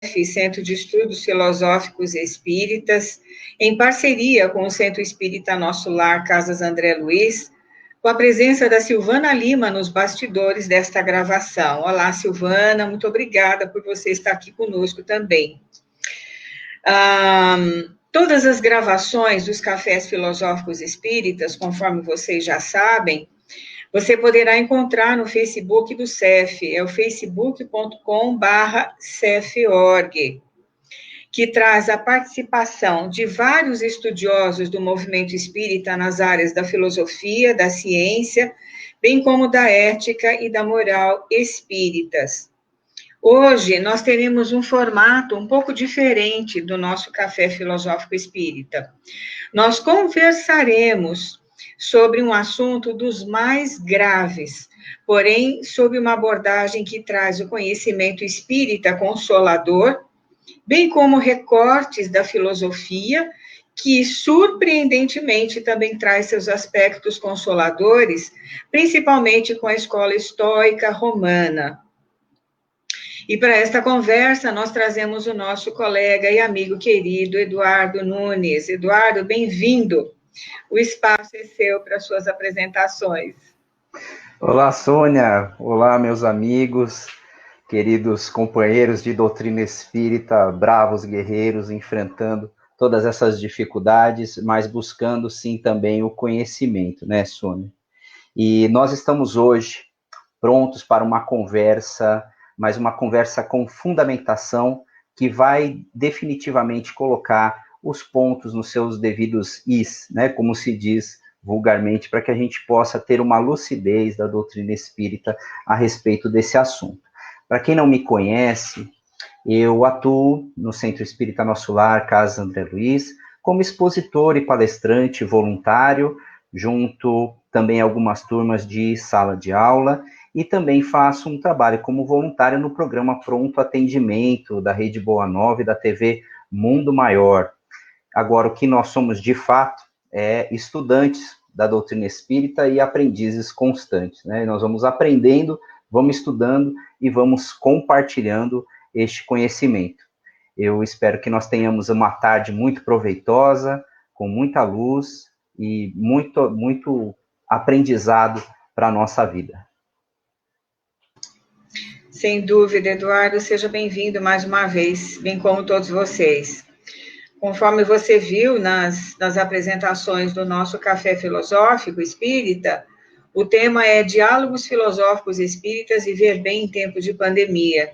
Centro de Estudos Filosóficos Espíritas, em parceria com o Centro Espírita Nosso Lar, Casas André Luiz, com a presença da Silvana Lima nos bastidores desta gravação. Olá, Silvana, muito obrigada por você estar aqui conosco também. Todas as gravações dos Cafés Filosóficos Espíritas, conforme vocês já sabem, você poderá encontrar no Facebook do CEF, é o facebook.com/ceforg, que traz a participação de vários estudiosos do movimento espírita nas áreas da filosofia, da ciência, bem como da ética e da moral espíritas. Hoje, nós teremos um formato um pouco diferente do nosso Café Filosófico Espírita. Nós conversaremos sobre um assunto dos mais graves, porém, sob uma abordagem que traz o conhecimento espírita consolador, bem como recortes da filosofia, que surpreendentemente também traz seus aspectos consoladores, principalmente com a escola estoica romana. E para esta conversa, nós trazemos o nosso colega e amigo querido, Eduardo Nunes. Eduardo, bem-vindo. O espaço é seu para suas apresentações. Olá, Sônia. Olá, meus amigos, queridos companheiros de doutrina espírita, bravos guerreiros, enfrentando todas essas dificuldades, mas buscando, sim, também o conhecimento, né, Sônia? E nós estamos hoje prontos para uma conversa, mas uma conversa com fundamentação que vai definitivamente colocar os pontos nos seus devidos is, né, como se diz vulgarmente, para que a gente possa ter uma lucidez da doutrina espírita a respeito desse assunto. Para quem não me conhece, eu atuo no Centro Espírita Nosso Lar, Casas André Luiz, como expositor e palestrante voluntário, junto também a algumas turmas de sala de aula, e também faço um trabalho como voluntário no programa Pronto Atendimento da Rede Boa Nova e da TV Mundo Maior. Agora, o que nós somos de fato é estudantes da doutrina espírita e aprendizes constantes, né? Nós vamos aprendendo, vamos estudando e vamos compartilhando este conhecimento. Eu espero que nós tenhamos uma tarde muito proveitosa, com muita luz e muito aprendizado para a nossa vida. Sem dúvida, Eduardo, seja bem-vindo mais uma vez, bem como todos vocês. Conforme você viu nas apresentações do nosso Café Filosófico Espírita, o tema é Diálogos Filosóficos Espíritas Viver Bem em Tempo de Pandemia.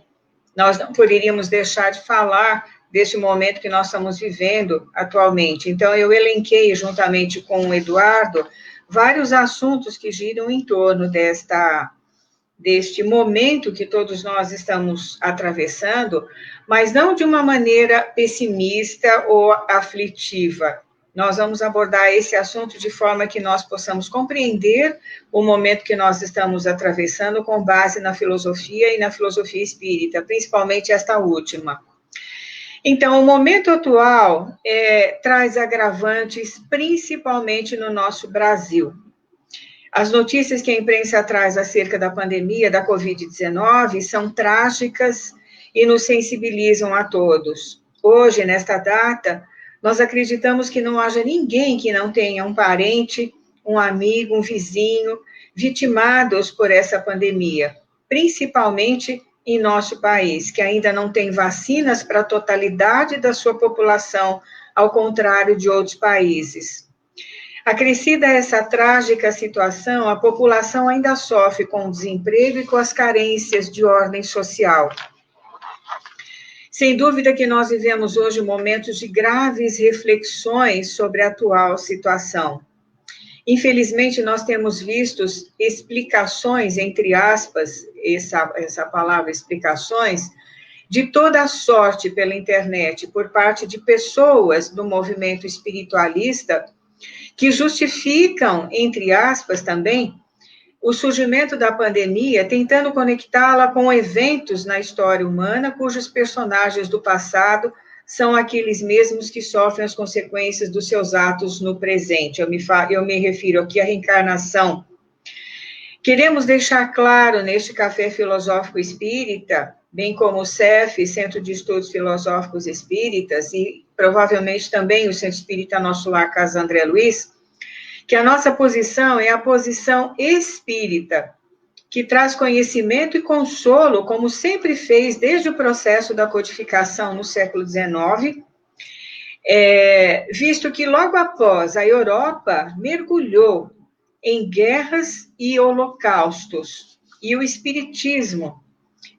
Nós não poderíamos deixar de falar deste momento que nós estamos vivendo atualmente. Então, eu elenquei, juntamente com o Eduardo, vários assuntos que giram em torno deste momento que todos nós estamos atravessando, mas não de uma maneira pessimista ou aflitiva. Nós vamos abordar esse assunto de forma que nós possamos compreender o momento que nós estamos atravessando com base na filosofia e na filosofia espírita, principalmente esta última. Então, o momento atual traz agravantes, principalmente no nosso Brasil. As notícias que a imprensa traz acerca da pandemia da Covid-19 são trágicas e nos sensibilizam a todos. Hoje, nesta data, nós acreditamos que não haja ninguém que não tenha um parente, um amigo, um vizinho, vitimados por essa pandemia, principalmente em nosso país, que ainda não tem vacinas para a totalidade da sua população, ao contrário de outros países. Acrescida essa trágica situação, a população ainda sofre com o desemprego e com as carências de ordem social. Sem dúvida que nós vivemos hoje momentos de graves reflexões sobre a atual situação. Infelizmente, nós temos visto explicações, entre aspas, essa palavra explicações, de toda a sorte pela internet, por parte de pessoas do movimento espiritualista, que justificam, entre aspas também, o surgimento da pandemia, tentando conectá-la com eventos na história humana, cujos personagens do passado são aqueles mesmos que sofrem as consequências dos seus atos no presente. Eu me refiro aqui à reencarnação. Queremos deixar claro neste Café Filosófico Espírita, bem como o CEF, Centro de Estudos Filosóficos Espíritas, e provavelmente também o Centro Espírita Nosso Lar, Casa André Luiz, que a nossa posição é a posição espírita, que traz conhecimento e consolo, como sempre fez desde o processo da codificação no século XIX, visto que logo após a Europa mergulhou em guerras e holocaustos, e o Espiritismo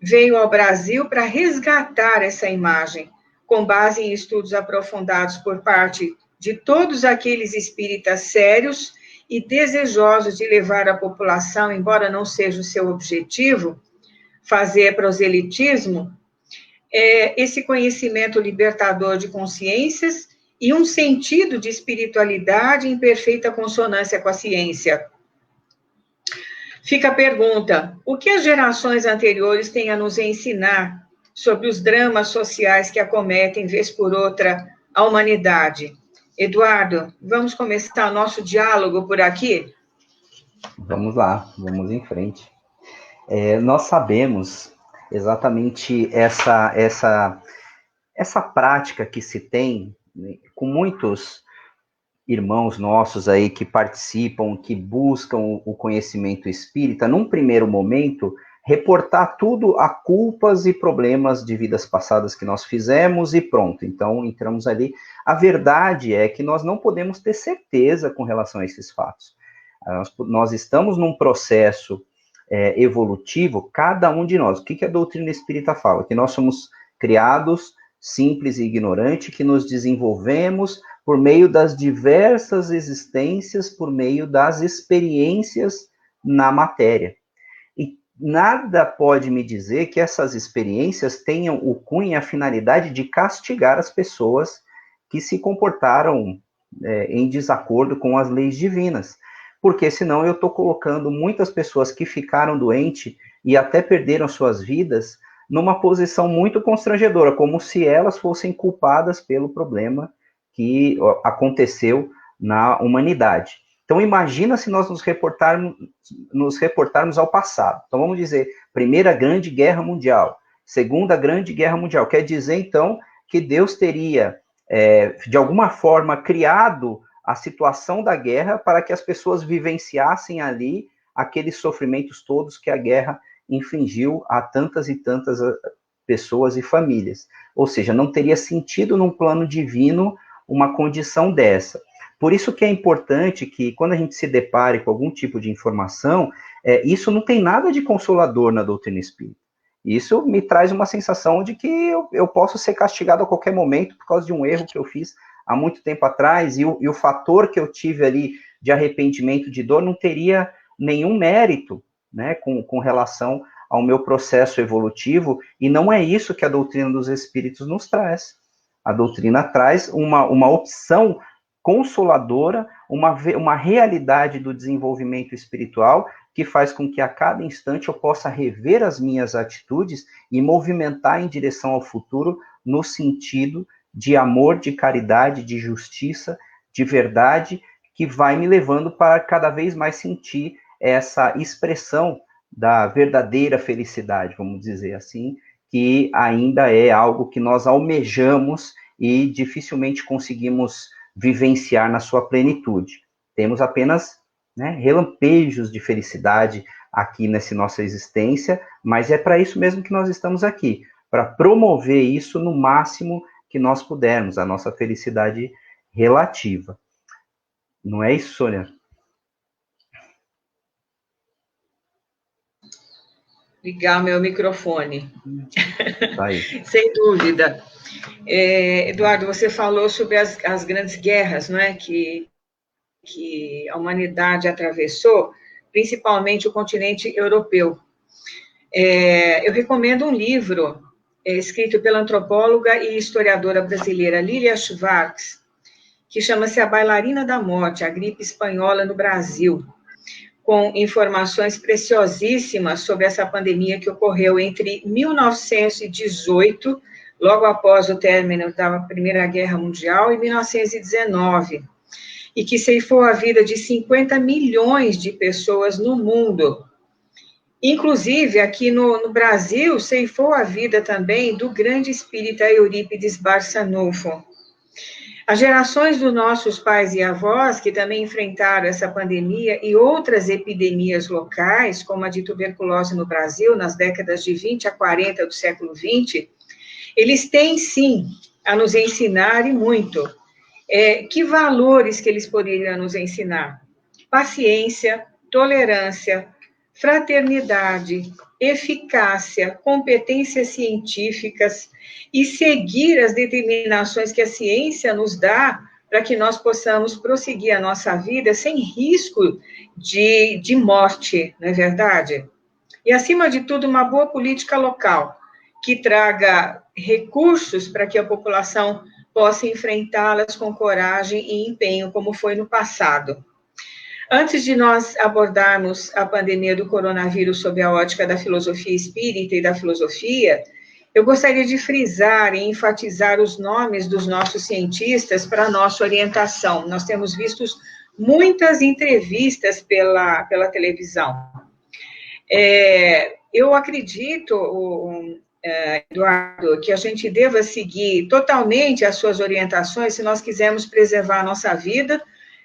veio ao Brasil para resgatar essa imagem, com base em estudos aprofundados por parte de todos aqueles espíritas sérios e desejosos de levar a população, embora não seja o seu objetivo, fazer proselitismo, esse conhecimento libertador de consciências e um sentido de espiritualidade em perfeita consonância com a ciência. Fica a pergunta: o que as gerações anteriores têm a nos ensinar sobre os dramas sociais que acometem, vez por outra, a humanidade? Eduardo, vamos começar o nosso diálogo por aqui? Vamos lá, vamos em frente. Nós sabemos exatamente essa prática que se tem, né, com muitos irmãos nossos aí que participam, que buscam o conhecimento espírita, num primeiro momento, reportar tudo a culpas e problemas de vidas passadas que nós fizemos e pronto. Então, entramos ali. A verdade é que nós não podemos ter certeza com relação a esses fatos. Nós estamos num processo evolutivo, cada um de nós. O que a doutrina espírita fala? Que nós somos criados simples e ignorantes, que nos desenvolvemos por meio das diversas existências, por meio das experiências na matéria. E nada pode me dizer que essas experiências tenham o cunho e a finalidade de castigar as pessoas que se comportaram em desacordo com as leis divinas. Porque senão eu estou colocando muitas pessoas que ficaram doentes e até perderam suas vidas numa posição muito constrangedora, como se elas fossem culpadas pelo problema que aconteceu na humanidade. Então, imagina se nós nos reportarmos ao passado. Então, vamos dizer, Primeira Grande Guerra Mundial, Segunda Grande Guerra Mundial. Quer dizer, então, que Deus teria, de alguma forma, criado a situação da guerra para que as pessoas vivenciassem ali aqueles sofrimentos todos que a guerra infligiu a tantas e tantas pessoas e famílias. Ou seja, não teria sentido num plano divino uma condição dessa. Por isso que é importante que, quando a gente se depare com algum tipo de informação, isso não tem nada de consolador na doutrina espírita. Isso me traz uma sensação de que eu posso ser castigado a qualquer momento por causa de um erro que eu fiz há muito tempo atrás, e o fator que eu tive ali de arrependimento, de dor, não teria nenhum mérito, né, com relação ao meu processo evolutivo, e não é isso que a doutrina dos espíritos nos traz. A doutrina traz uma opção consoladora, uma realidade do desenvolvimento espiritual que faz com que a cada instante eu possa rever as minhas atitudes e movimentar em direção ao futuro no sentido de amor, de caridade, de justiça, de verdade, que vai me levando para cada vez mais sentir essa expressão da verdadeira felicidade, vamos dizer assim, que ainda é algo que nós almejamos e dificilmente conseguimos vivenciar na sua plenitude. Temos apenas, né, relampejos de felicidade aqui nessa nossa existência, mas é para isso mesmo que nós estamos aqui, para promover isso no máximo que nós pudermos, a nossa felicidade relativa. Não é isso, Sônia? Ligar meu microfone. Tá aí. Sem dúvida. Eduardo, você falou sobre as grandes guerras, não é, que a humanidade atravessou, principalmente o continente europeu. Eu recomendo um livro escrito pela antropóloga e historiadora brasileira Lilia Schwartz, que chama-se A Bailarina da Morte, a gripe espanhola no Brasil, com informações preciosíssimas sobre essa pandemia que ocorreu entre 1918, logo após o término da Primeira Guerra Mundial, e 1919, e que ceifou a vida de 50 milhões de pessoas no mundo, Inclusive, aqui no Brasil, ceifou a vida também do grande espírita Eurípides Barçanufo. As gerações dos nossos pais e avós, que também enfrentaram essa pandemia e outras epidemias locais, como a de tuberculose no Brasil, nas décadas de 20 a 40 do século XX, eles têm, sim, a nos ensinar e muito. Que valores que eles poderiam nos ensinar? Paciência, tolerância, fraternidade, eficácia, competências científicas e seguir as determinações que a ciência nos dá para que nós possamos prosseguir a nossa vida sem risco de morte, não é verdade? E, acima de tudo, uma boa política local, que traga recursos para que a população possa enfrentá-las com coragem e empenho, como foi no passado. Antes de nós abordarmos a pandemia do coronavírus sob a ótica da filosofia espírita e da filosofia, eu gostaria de frisar e enfatizar os nomes dos nossos cientistas para a nossa orientação. Nós temos visto muitas entrevistas pela televisão. Eu acredito, Eduardo, que a gente deva seguir totalmente as suas orientações se nós quisermos preservar a nossa vida,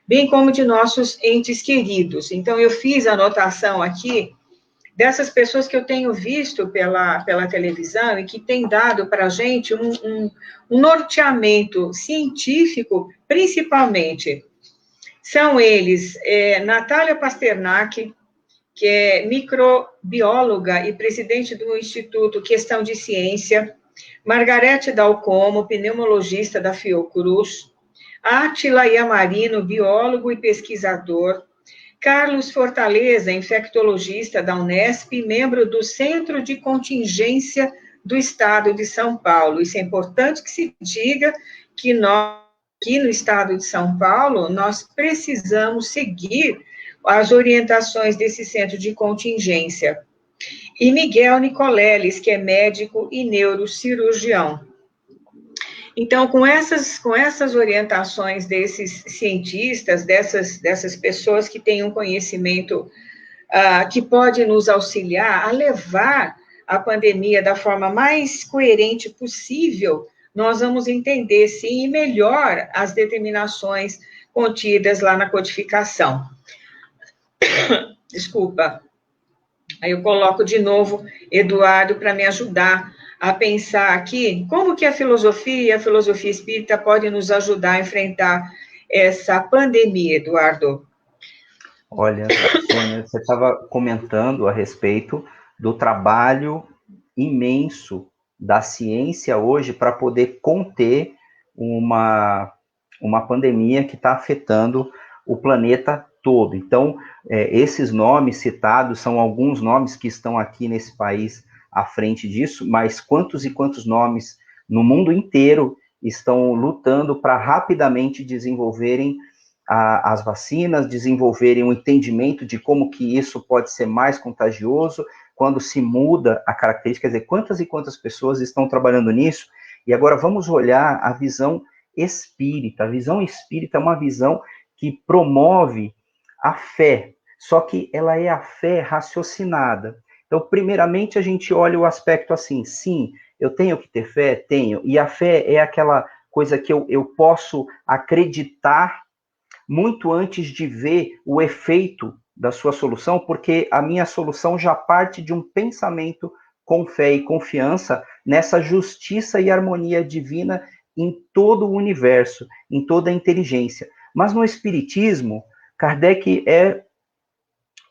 bem como de nossos entes queridos. Então, eu fiz a anotação aqui dessas pessoas que eu tenho visto pela televisão e que têm dado para a gente um norteamento científico, principalmente. São eles, Natália Pasternak, que é microbióloga e presidente do Instituto Questão de Ciência, Margarete Dalcomo, pneumologista da Fiocruz, Átila Yamarino, biólogo e pesquisador, Carlos Fortaleza, infectologista da Unesp, membro do Centro de Contingência do Estado de São Paulo. Isso é importante que se diga que nós, aqui no Estado de São Paulo, nós precisamos seguir as orientações desse Centro de Contingência. E Miguel Nicoleles, que é médico e neurocirurgião. Então, com essas orientações desses cientistas, dessas pessoas que têm um conhecimento que pode nos auxiliar a levar a pandemia da forma mais coerente possível, nós vamos entender, sim, e melhor as determinações contidas lá na codificação. Desculpa. Aí eu coloco de novo Eduardo para me ajudar a pensar aqui como que a filosofia e a filosofia espírita podem nos ajudar a enfrentar essa pandemia, Eduardo. Olha, Sônia, você estava comentando a respeito do trabalho imenso da ciência hoje para poder conter uma pandemia que está afetando o planeta todo. Então, esses nomes citados são alguns nomes que estão aqui nesse país à frente disso, mas quantos e quantos nomes no mundo inteiro estão lutando para rapidamente desenvolverem as vacinas, desenvolverem um entendimento de como que isso pode ser mais contagioso, quando se muda a característica, quer dizer, quantas e quantas pessoas estão trabalhando nisso. E agora vamos olhar a visão espírita. A visão espírita é uma visão que promove a fé, só que ela é a fé raciocinada. Então, primeiramente, a gente olha o aspecto assim, sim, eu tenho que ter fé? Tenho. E a fé é aquela coisa que eu posso acreditar muito antes de ver o efeito da sua solução, porque a minha solução já parte de um pensamento com fé e confiança nessa justiça e harmonia divina em todo o universo, em toda a inteligência. Mas no Espiritismo, Kardec é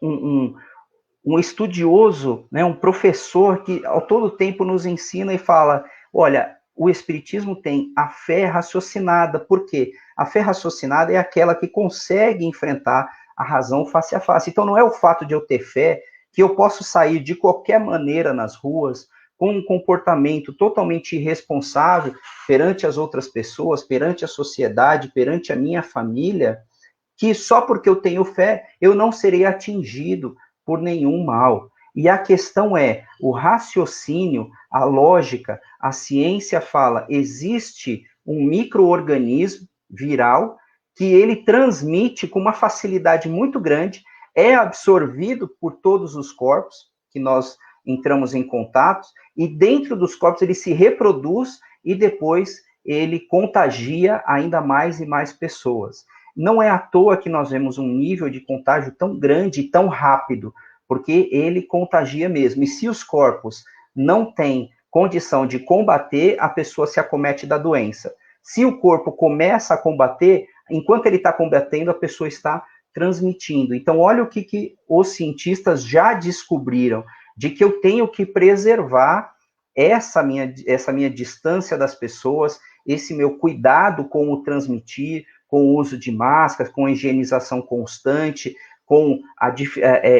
um estudioso, né, um professor que ao todo tempo nos ensina e fala, olha, o Espiritismo tem a fé raciocinada. Por quê? A fé raciocinada é aquela que consegue enfrentar a razão face a face. Então não é o fato de eu ter fé que eu posso sair de qualquer maneira nas ruas com um comportamento totalmente irresponsável perante as outras pessoas, perante a sociedade, perante a minha família, que só porque eu tenho fé, eu não serei atingido por nenhum mal. E a questão é, o raciocínio, a lógica, a ciência fala, existe um micro-organismo viral que ele transmite com uma facilidade muito grande, é absorvido por todos os corpos, que nós entramos em contato, e dentro dos corpos ele se reproduz e depois ele contagia ainda mais e mais pessoas. Não é à toa que nós vemos um nível de contágio tão grande e tão rápido, porque ele contagia mesmo. E se os corpos não têm condição de combater, a pessoa se acomete da doença. Se o corpo começa a combater, enquanto ele está combatendo, a pessoa está transmitindo. Então, olha o que os cientistas já descobriram, de que eu tenho que preservar essa minha distância das pessoas, esse meu cuidado com o transmitir, com o uso de máscaras, com a higienização constante, com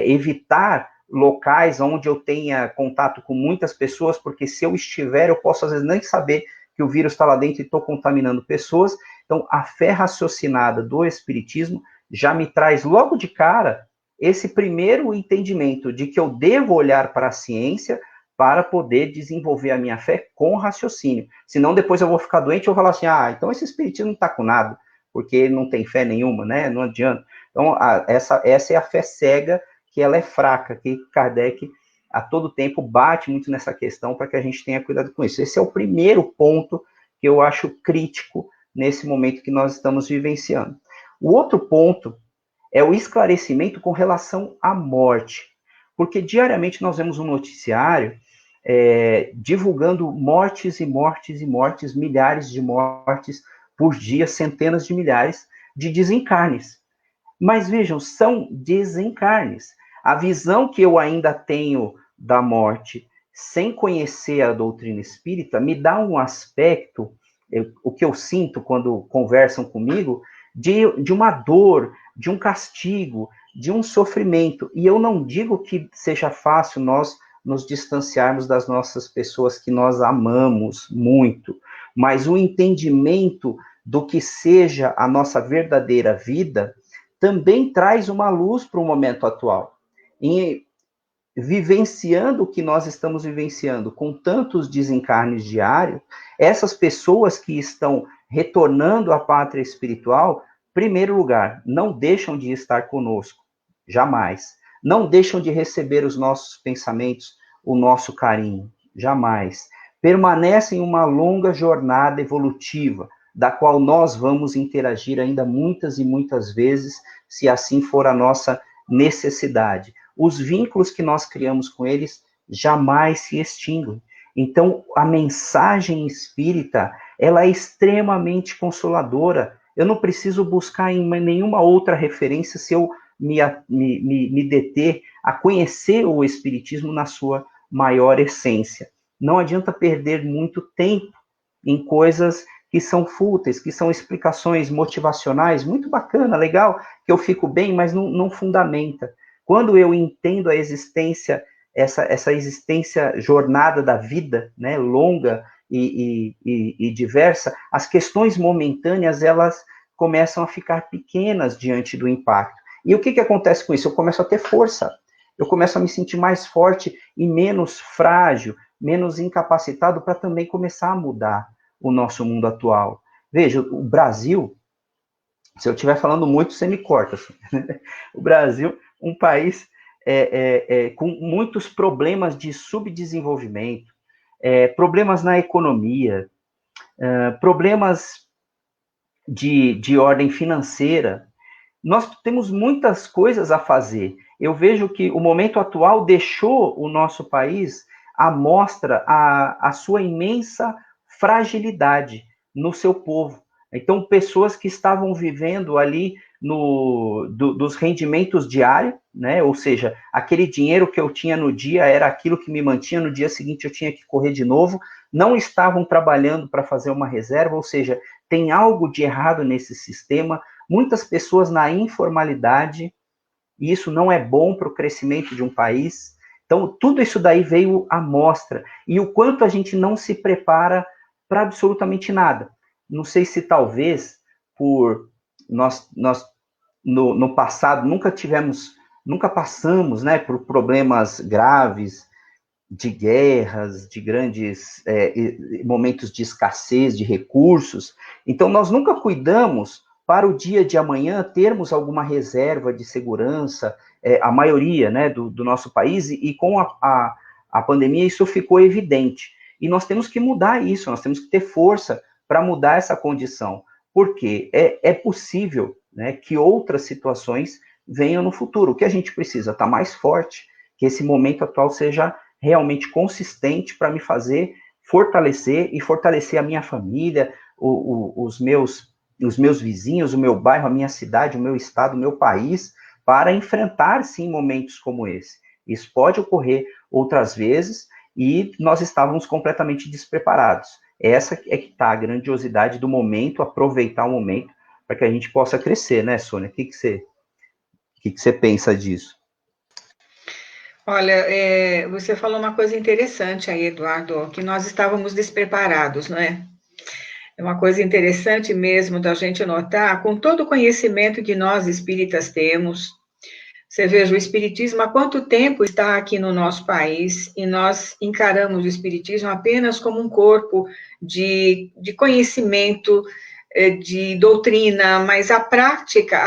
evitar locais onde eu tenha contato com muitas pessoas, porque se eu estiver, eu posso às vezes nem saber que o vírus está lá dentro e estou contaminando pessoas. Então, a fé raciocinada do Espiritismo já me traz logo de cara esse primeiro entendimento de que eu devo olhar para a ciência para poder desenvolver a minha fé com raciocínio. Senão, depois eu vou ficar doente e vou falar assim, então esse Espiritismo não está com nada, porque ele não tem fé nenhuma, né? Não adianta. Então, essa é a fé cega, que ela é fraca, que Kardec a todo tempo bate muito nessa questão para que a gente tenha cuidado com isso. Esse é o primeiro ponto que eu acho crítico nesse momento que nós estamos vivenciando. O outro ponto é o esclarecimento com relação à morte, porque diariamente nós vemos um noticiário divulgando mortes e mortes e mortes, milhares de mortes por dia, centenas de milhares de desencarnes. Mas vejam, são desencarnes. A visão que eu ainda tenho da morte, sem conhecer a doutrina espírita, me dá um aspecto, o que eu sinto quando conversam comigo, de uma dor, de um castigo, de um sofrimento. E eu não digo que seja fácil nós nos distanciarmos das nossas pessoas que nós amamos muito, mas o entendimento do que seja a nossa verdadeira vida também traz uma luz para o momento atual. E vivenciando o que nós estamos vivenciando, com tantos desencarnes diários, essas pessoas que estão retornando à pátria espiritual, primeiro lugar, não deixam de estar conosco, jamais. Não deixam de receber os nossos pensamentos, o nosso carinho, jamais. Permanecem uma longa jornada evolutiva, da qual nós vamos interagir ainda muitas e muitas vezes, se assim for a nossa necessidade. Os vínculos que nós criamos com eles jamais se extinguem. Então, a mensagem espírita, ela é extremamente consoladora. Eu não preciso buscar em nenhuma outra referência se eu me deter a conhecer o espiritismo na sua maior essência. Não adianta perder muito tempo em coisas que são fúteis, que são explicações motivacionais, muito bacana, legal, que eu fico bem, mas não fundamenta. Quando eu entendo a existência, essa existência jornada da vida, né, longa e diversa, as questões momentâneas, elas começam a ficar pequenas diante do impacto. E o que acontece com isso? Eu começo a ter força, eu começo a me sentir mais forte e menos frágil, menos incapacitado para também começar a mudar o nosso mundo atual. Veja, o Brasil, se eu estiver falando muito, você me corta. Assim. O Brasil, um país com muitos problemas de subdesenvolvimento, problemas na economia, problemas de ordem financeira. Nós temos muitas coisas a fazer. Eu vejo que o momento atual deixou o nosso país à mostra a sua imensa fragilidade no seu povo. Então, pessoas que estavam vivendo ali dos rendimentos diários, né? Ou seja, aquele dinheiro que eu tinha no dia era aquilo que me mantinha, no dia seguinte eu tinha que correr de novo, não estavam trabalhando para fazer uma reserva, ou seja, tem algo de errado nesse sistema, muitas pessoas na informalidade, e isso não é bom para o crescimento de um país. Então, tudo isso daí veio à mostra, e o quanto a gente não se prepara para absolutamente nada. Não sei se talvez por nós no passado nunca passamos, né, por problemas graves de guerras, de grandes momentos de escassez de recursos. Então nós nunca cuidamos para o dia de amanhã termos alguma reserva de segurança, a maioria, né, do nosso país, e com a pandemia isso ficou evidente. E nós temos que mudar isso, nós temos que ter força para mudar essa condição, porque é possível, né, que outras situações venham no futuro. O que a gente precisa? Estar mais forte, que esse momento atual seja realmente consistente para me fazer fortalecer e fortalecer a minha família, os meus vizinhos, o meu bairro, a minha cidade, o meu estado, o meu país, para enfrentar, sim, momentos como esse. Isso pode ocorrer outras vezes e nós estávamos completamente despreparados. Essa é que está a grandiosidade do momento, aproveitar o momento para que a gente possa crescer, né, Sônia? O que você pensa disso? Olha, você falou uma coisa interessante aí, Eduardo, que nós estávamos despreparados, não é? É uma coisa interessante mesmo da gente notar, com todo o conhecimento que nós espíritas temos. Você veja, o espiritismo há quanto tempo está aqui no nosso país e nós encaramos o espiritismo apenas como um corpo de conhecimento, de doutrina, mas a prática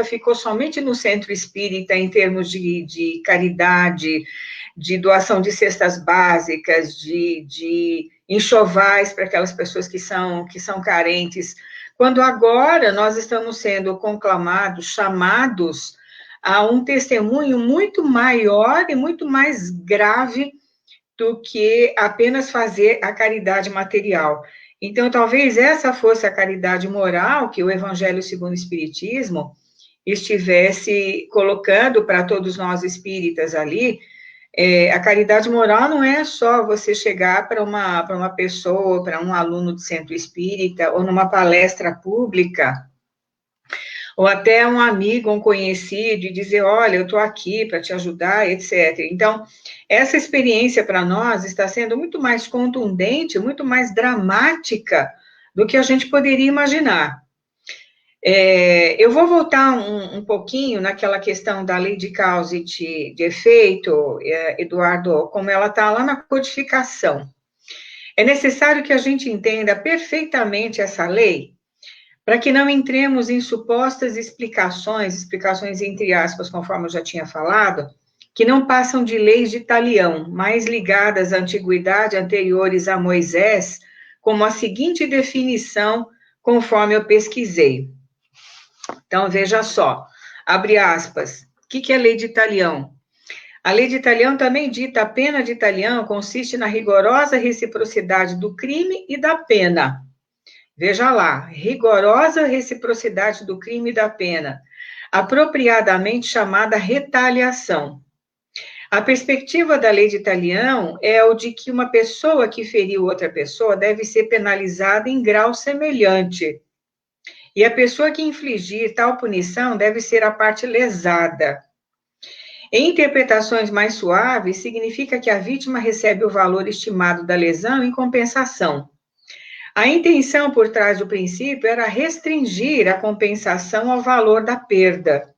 ficou somente no centro espírita em termos de caridade, de doação de cestas básicas, de enxovais para aquelas pessoas que são carentes, quando agora nós estamos sendo conclamados, chamados a um testemunho muito maior e muito mais grave do que apenas fazer a caridade material. Então, talvez essa fosse a caridade moral que o Evangelho segundo o Espiritismo estivesse colocando para todos nós espíritas ali. A caridade moral não é só você chegar para uma pessoa, para um aluno de centro espírita, ou numa palestra pública, ou até um amigo, um conhecido, e dizer, olha, eu estou aqui para te ajudar, etc. Então, essa experiência para nós está sendo muito mais contundente, muito mais dramática do que a gente poderia imaginar. Eu vou voltar um pouquinho naquela questão da lei de causa e de efeito, Eduardo, como ela está lá na codificação. É necessário que a gente entenda perfeitamente essa lei, para que não entremos em supostas explicações entre aspas, conforme eu já tinha falado, que não passam de leis de talião, mais ligadas à antiguidade, anteriores a Moisés, como a seguinte definição, conforme eu pesquisei. Então, veja só, abre aspas, o que é lei de talião? A lei de talião também dita, a pena de talião consiste na rigorosa reciprocidade do crime e da pena. Veja lá, rigorosa reciprocidade do crime e da pena, apropriadamente chamada retaliação. A perspectiva da lei de talião é o de que uma pessoa que feriu outra pessoa deve ser penalizada em grau semelhante. E a pessoa que infligir tal punição deve ser a parte lesada. Em interpretações mais suaves, significa que a vítima recebe o valor estimado da lesão em compensação. A intenção por trás do princípio era restringir a compensação ao valor da perda.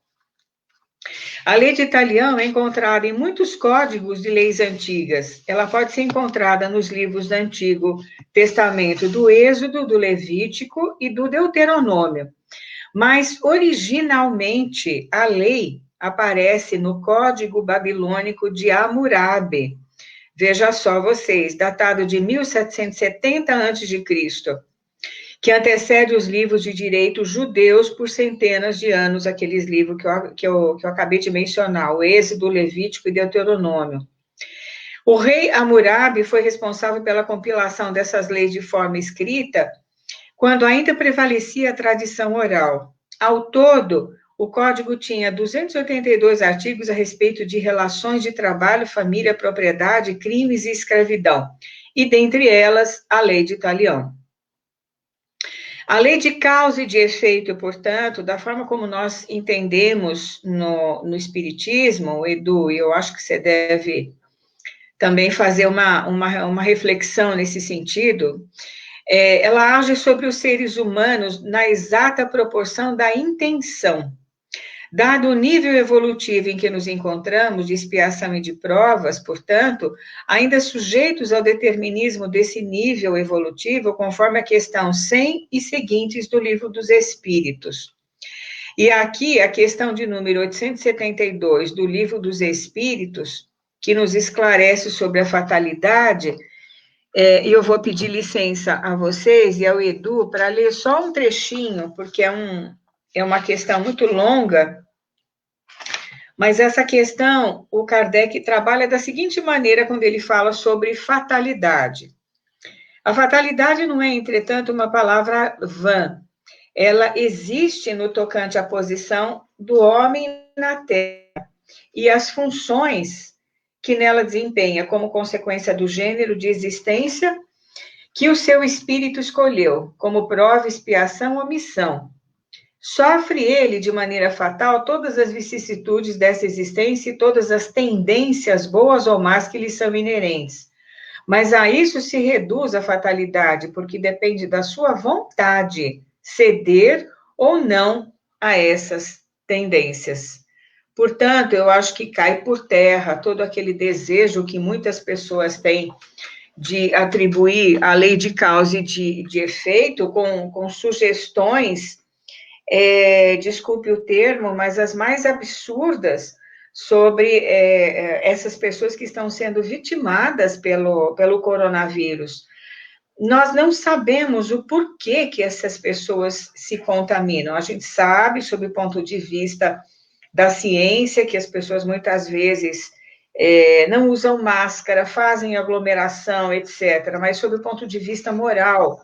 A lei de talião é encontrada em muitos códigos de leis antigas. Ela pode ser encontrada nos livros do Antigo Testamento, do Êxodo, do Levítico e do Deuteronômio. Mas, originalmente, a lei aparece no Código Babilônico de Hammurabi. Veja só vocês, datado de 1770 a.C., que antecede os livros de direito judeus por centenas de anos, aqueles livros que eu acabei de mencionar, o Êxodo, Levítico e Deuteronômio. O rei Hammurabi foi responsável pela compilação dessas leis de forma escrita, quando ainda prevalecia a tradição oral. Ao todo, o Código tinha 282 artigos a respeito de relações de trabalho, família, propriedade, crimes e escravidão, e dentre elas, a Lei de Talião. A lei de causa e de efeito, portanto, da forma como nós entendemos no Espiritismo, Edu, e eu acho que você deve também fazer uma reflexão nesse sentido, ela age sobre os seres humanos na exata proporção da intenção. Dado o nível evolutivo em que nos encontramos, de expiação e de provas, portanto, ainda sujeitos ao determinismo desse nível evolutivo, conforme a questão 100 e seguintes do Livro dos Espíritos. E aqui, a questão de número 872 do Livro dos Espíritos, que nos esclarece sobre a fatalidade, e eu vou pedir licença a vocês e ao Edu para ler só um trechinho, porque é uma questão muito longa, mas essa questão o Kardec trabalha da seguinte maneira quando ele fala sobre fatalidade. A fatalidade não é, entretanto, uma palavra vã. Ela existe no tocante à posição do homem na Terra e as funções que nela desempenha como consequência do gênero de existência que o seu espírito escolheu, como prova, expiação ou missão. Sofre ele de maneira fatal todas as vicissitudes dessa existência e todas as tendências, boas ou más, que lhe são inerentes. Mas a isso se reduz a fatalidade, porque depende da sua vontade ceder ou não a essas tendências. Portanto, eu acho que cai por terra todo aquele desejo que muitas pessoas têm de atribuir a lei de causa e de efeito com sugestões, desculpe o termo, mas as mais absurdas sobre essas pessoas que estão sendo vitimadas pelo coronavírus. Nós não sabemos o porquê que essas pessoas se contaminam. A gente sabe, sob o ponto de vista da ciência, que as pessoas muitas vezes não usam máscara, fazem aglomeração, etc. Mas sob o ponto de vista moral,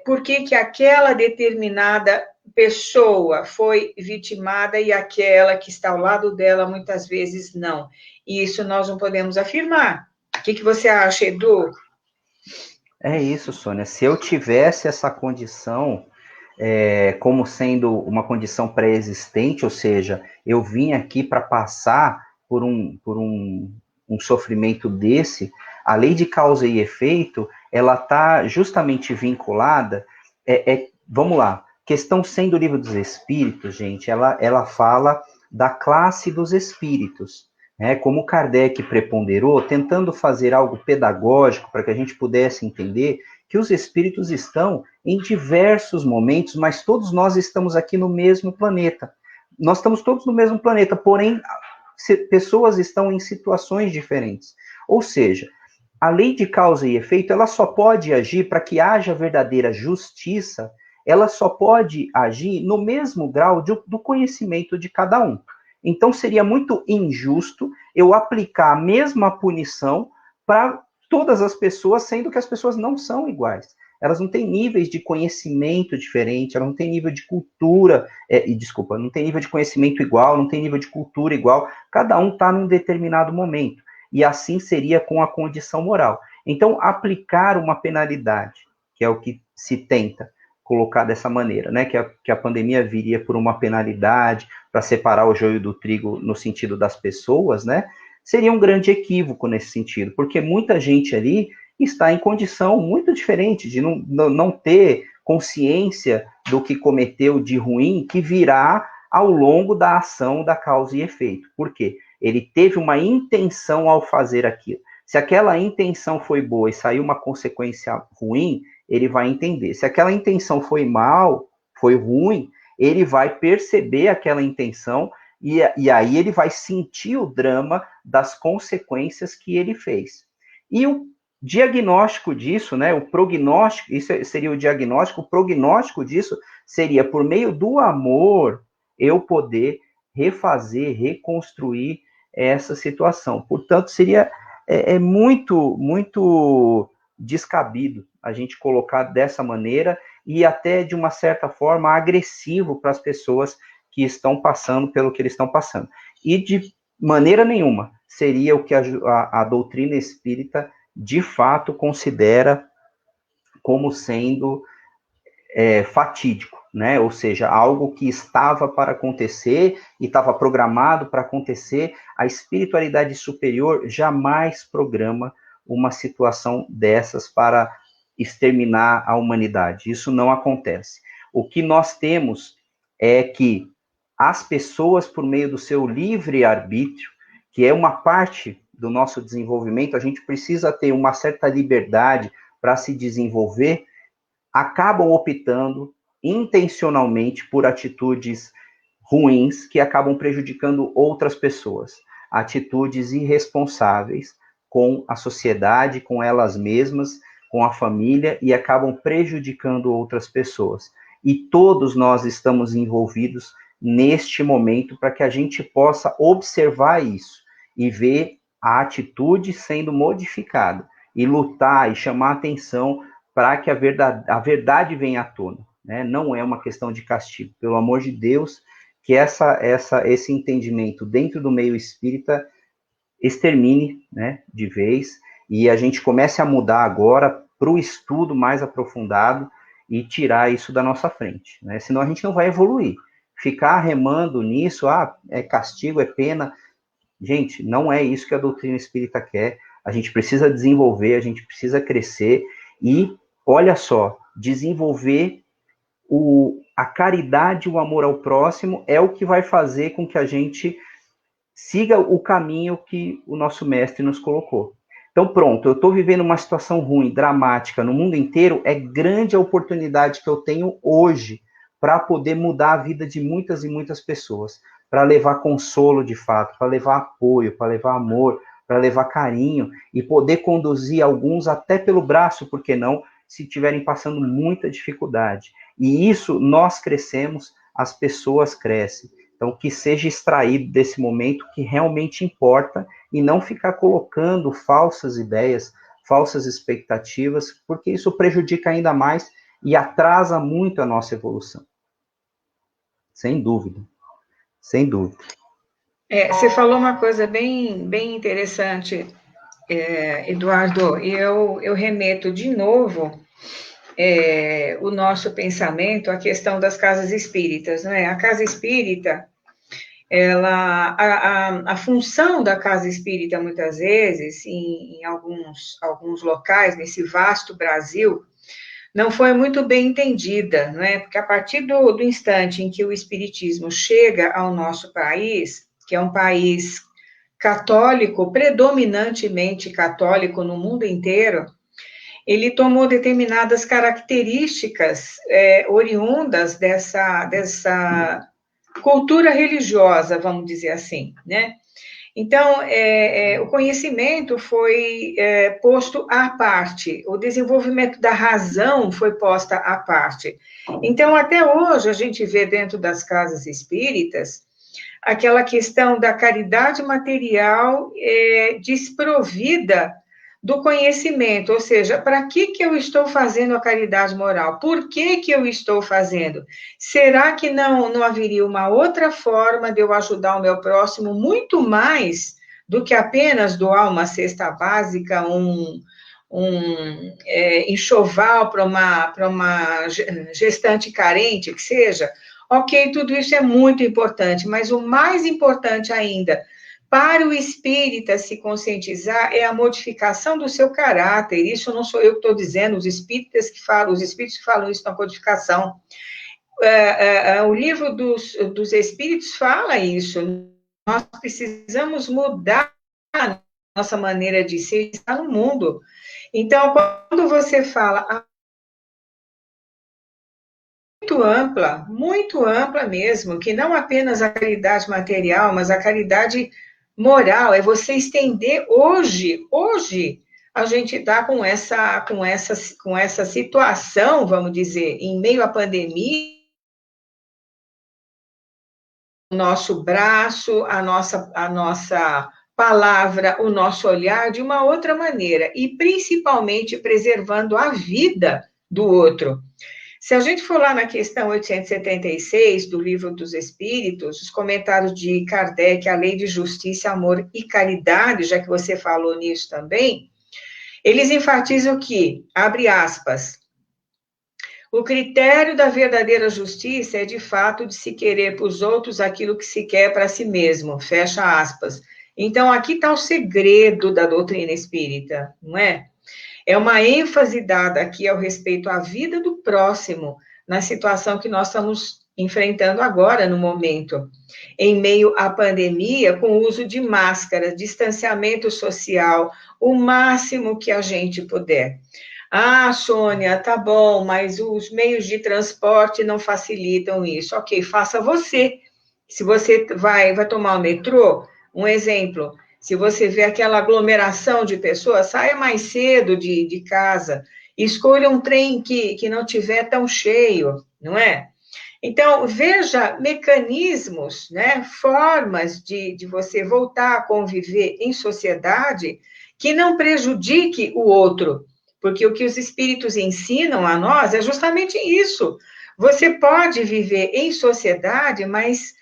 por que aquela determinada pessoa foi vitimada e aquela que está ao lado dela muitas vezes não? E isso nós não podemos afirmar. O que você acha, Edu? É isso, Sônia. Se eu tivesse essa condição, como sendo uma condição pré-existente, ou seja, eu vim aqui para passar por um sofrimento desse, a lei de causa e efeito, ela está justamente vinculada, vamos lá, questão 100 do Livro dos Espíritos, gente, ela fala da classe dos espíritos, né? Como Kardec preponderou, tentando fazer algo pedagógico para que a gente pudesse entender que os espíritos estão em diversos momentos, mas todos nós estamos aqui no mesmo planeta. Nós estamos todos no mesmo planeta, porém, pessoas estão em situações diferentes. Ou seja, a lei de causa e efeito, ela só pode agir para que haja verdadeira justiça, ela só pode agir no mesmo grau do conhecimento de cada um. Então, seria muito injusto eu aplicar a mesma punição para todas as pessoas, sendo que as pessoas não são iguais. Elas não têm níveis de conhecimento diferente, elas não têm nível de cultura, não tem nível de conhecimento igual, não tem nível de cultura igual, cada um está num determinado momento. E assim seria com a condição moral. Então, aplicar uma penalidade, que é o que se tenta colocar dessa maneira, né? Que a pandemia viria por uma penalidade para separar o joio do trigo no sentido das pessoas, né? Seria um grande equívoco nesse sentido, porque muita gente ali está em condição muito diferente de não ter consciência do que cometeu de ruim, que virá ao longo da ação da causa e efeito. Por quê? Ele teve uma intenção ao fazer aquilo. Se aquela intenção foi boa e saiu uma consequência ruim, ele vai entender. Se aquela intenção foi mal, foi ruim, ele vai perceber aquela intenção e aí ele vai sentir o drama das consequências que ele fez. E o diagnóstico disso, né, o prognóstico, isso seria o diagnóstico, o prognóstico disso seria, por meio do amor, eu poder refazer, reconstruir essa situação. Portanto, seria muito, muito descabido a gente colocar dessa maneira e até, de uma certa forma, agressivo para as pessoas que estão passando pelo que eles estão passando. E, de maneira nenhuma, seria o que a doutrina espírita, de fato, considera como sendo fatídico, né? Ou seja, algo que estava para acontecer e estava programado para acontecer. A espiritualidade superior jamais programa uma situação dessas para exterminar a humanidade. Isso não acontece. O que nós temos é que as pessoas por meio do seu livre-arbítrio, que é uma parte do nosso desenvolvimento, a gente precisa ter uma certa liberdade para se desenvolver, acabam optando intencionalmente por atitudes ruins que acabam prejudicando outras pessoas, atitudes irresponsáveis com a sociedade, com elas mesmas, com a família e acabam prejudicando outras pessoas. E todos nós estamos envolvidos neste momento para que a gente possa observar isso e ver a atitude sendo modificada e lutar e chamar atenção para que a verdade venha à tona, né? Não é uma questão de castigo, pelo amor de Deus, que esse entendimento dentro do meio espírita extermine, né, de vez, e a gente comece a mudar agora para o estudo mais aprofundado e tirar isso da nossa frente, né? Senão a gente não vai evoluir. Ficar remando nisso, é castigo, é pena. Gente, não é isso que a doutrina espírita quer. A gente precisa desenvolver, a gente precisa crescer e, olha só, desenvolver a caridade, o amor ao próximo é o que vai fazer com que a gente siga o caminho que o nosso mestre nos colocou. Então, pronto, eu estou vivendo uma situação ruim, dramática no mundo inteiro, é grande a oportunidade que eu tenho hoje para poder mudar a vida de muitas e muitas pessoas, para levar consolo de fato, para levar apoio, para levar amor, para levar carinho e poder conduzir alguns até pelo braço, por que não, se estiverem passando muita dificuldade. E isso nós crescemos, as pessoas crescem. Então, que seja extraído desse momento que realmente importa e não ficar colocando falsas ideias, falsas expectativas, porque isso prejudica ainda mais e atrasa muito a nossa evolução. Sem dúvida. Sem dúvida. Você falou uma coisa bem interessante, Eduardo, e eu remeto de novo o nosso pensamento à questão das casas espíritas, não é? A casa espírita, a função da casa espírita, muitas vezes, em alguns locais, nesse vasto Brasil, não foi muito bem entendida, não é? Porque a partir do instante em que o espiritismo chega ao nosso país, que é um país católico, predominantemente católico no mundo inteiro, ele tomou determinadas características oriundas dessa cultura religiosa, vamos dizer assim, né? Então, o conhecimento foi posto à parte, o desenvolvimento da razão foi posta à parte. Então, até hoje, a gente vê dentro das casas espíritas aquela questão da caridade material desprovida do conhecimento, ou seja, para que eu estou fazendo a caridade moral? Por que eu estou fazendo? Será que não haveria uma outra forma de eu ajudar o meu próximo muito mais do que apenas doar uma cesta básica, um enxoval para uma gestante carente, que seja? Ok, tudo isso é muito importante, mas o mais importante ainda, para o espírita se conscientizar, é a modificação do seu caráter. Isso não sou eu que estou dizendo, os espíritos que falam isso na codificação. O livro dos espíritos fala isso. Nós precisamos mudar a nossa maneira de ser e estar no mundo. Então, quando você fala muito ampla mesmo, que não apenas a caridade material, mas a caridade moral, é você estender hoje a gente está com essa situação, vamos dizer, em meio à pandemia, o nosso braço, a nossa palavra, o nosso olhar de uma outra maneira, e principalmente preservando a vida do outro. Se a gente for lá na questão 876 do Livro dos Espíritos, os comentários de Kardec, a lei de justiça, amor e caridade, já que você falou nisso também, eles enfatizam que, abre aspas, o critério da verdadeira justiça é, de fato, de se querer para os outros aquilo que se quer para si mesmo, fecha aspas. Então, aqui está o segredo da doutrina espírita, não é? É uma ênfase dada aqui ao respeito à vida do próximo, na situação que nós estamos enfrentando agora no momento, em meio à pandemia, com o uso de máscara, distanciamento social, o máximo que a gente puder. Ah, Sônia, tá bom, mas os meios de transporte não facilitam isso. Ok, faça você. Se você vai tomar o metrô, um exemplo, se você vê aquela aglomeração de pessoas, saia mais cedo de casa, escolha um trem que não tiver tão cheio, não é? Então, veja mecanismos, né, formas de você voltar a conviver em sociedade que não prejudique o outro, porque o que os espíritos ensinam a nós é justamente isso. Você pode viver em sociedade, mas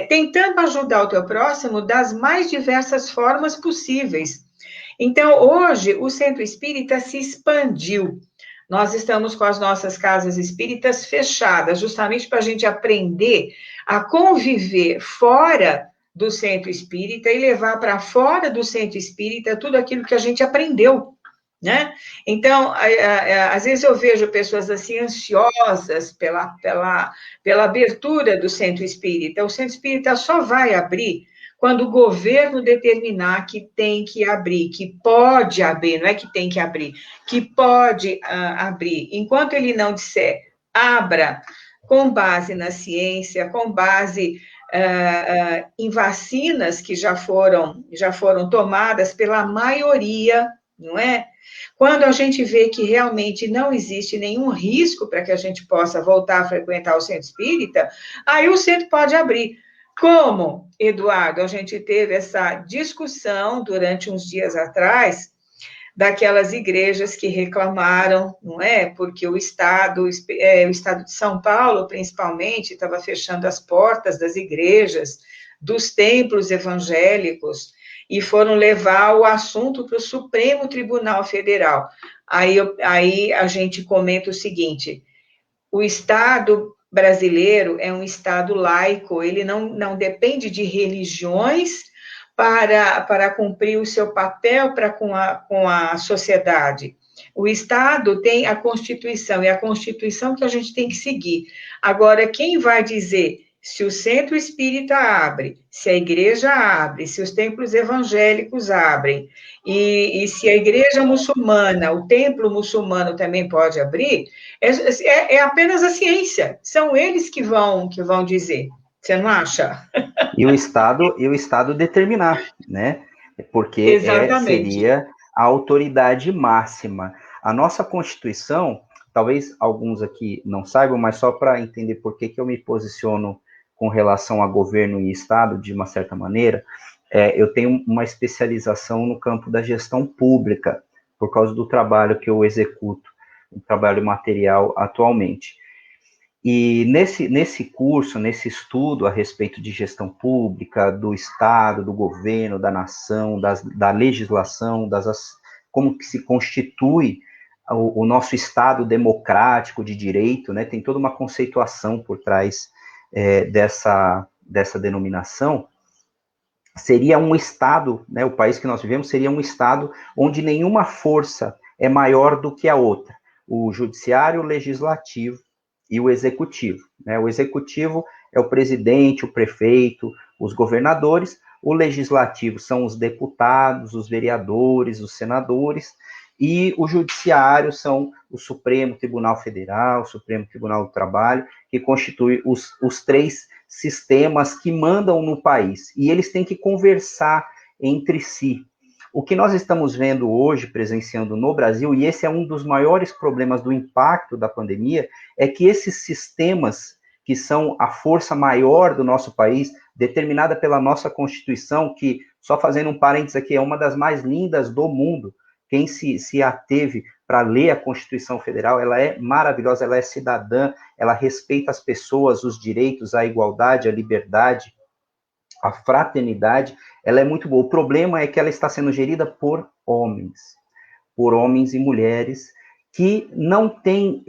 tentando ajudar o teu próximo das mais diversas formas possíveis. Então, hoje, o centro espírita se expandiu. Nós estamos com as nossas casas espíritas fechadas, justamente para a gente aprender a conviver fora do centro espírita e levar para fora do centro espírita tudo aquilo que a gente aprendeu, né? Então, às vezes eu vejo pessoas assim ansiosas pela abertura do centro espírita. O centro espírita só vai abrir quando o governo determinar que tem que abrir, que pode abrir, não é que tem que abrir, que pode abrir. Enquanto ele não disser abra, com base na ciência, com base em vacinas que já foram tomadas pela maioria, não é? Quando a gente vê que realmente não existe nenhum risco para que a gente possa voltar a frequentar o centro espírita, aí o centro pode abrir. Como, Eduardo, a gente teve essa discussão durante uns dias atrás, daquelas igrejas que reclamaram, não é? Porque o Estado de São Paulo, principalmente, estava fechando as portas das igrejas, dos templos evangélicos, e foram levar o assunto para o Supremo Tribunal Federal. Aí a gente comenta o seguinte: o Estado brasileiro é um Estado laico, ele não depende de religiões para cumprir o seu papel com a sociedade. O Estado tem a Constituição, e é a Constituição que a gente tem que seguir. Agora, quem vai dizer se o centro espírita abre, se a igreja abre, se os templos evangélicos abrem, e se a igreja muçulmana, o templo muçulmano também pode abrir, é apenas a ciência. São eles que vão dizer. Você não acha? E o Estado determinar, né? Porque Exatamente. seria a autoridade máxima. A nossa Constituição, talvez alguns aqui não saibam, mas só para entender por que eu me posiciono com relação a governo e Estado, de uma certa maneira, eu tenho uma especialização no campo da gestão pública, por causa do trabalho que eu executo, um trabalho material atualmente. E nesse curso, nesse estudo a respeito de gestão pública, do Estado, do governo, da nação, da legislação, como que se constitui o nosso Estado democrático de direito, né? Tem toda uma conceituação por trás dessa denominação. Seria um Estado, né? O país que nós vivemos seria um Estado onde nenhuma força é maior do que a outra. O judiciário, o legislativo e o executivo, né? O executivo é o presidente, o prefeito, os governadores. O legislativo são os deputados, os vereadores, os senadores, e o judiciário são o Supremo Tribunal Federal, o Supremo Tribunal do Trabalho, que constitui os três sistemas que mandam no país, e eles têm que conversar entre si. O que nós estamos vendo hoje, presenciando no Brasil, e esse é um dos maiores problemas do impacto da pandemia, é que esses sistemas, que são a força maior do nosso país, determinada pela nossa Constituição, que, só fazendo um parênteses aqui, é uma das mais lindas do mundo. Quem se ateve para ler a Constituição Federal, ela é maravilhosa, ela é cidadã, ela respeita as pessoas, os direitos, a igualdade, a liberdade, a fraternidade, ela é muito boa. O problema é que ela está sendo gerida por homens e mulheres que não têm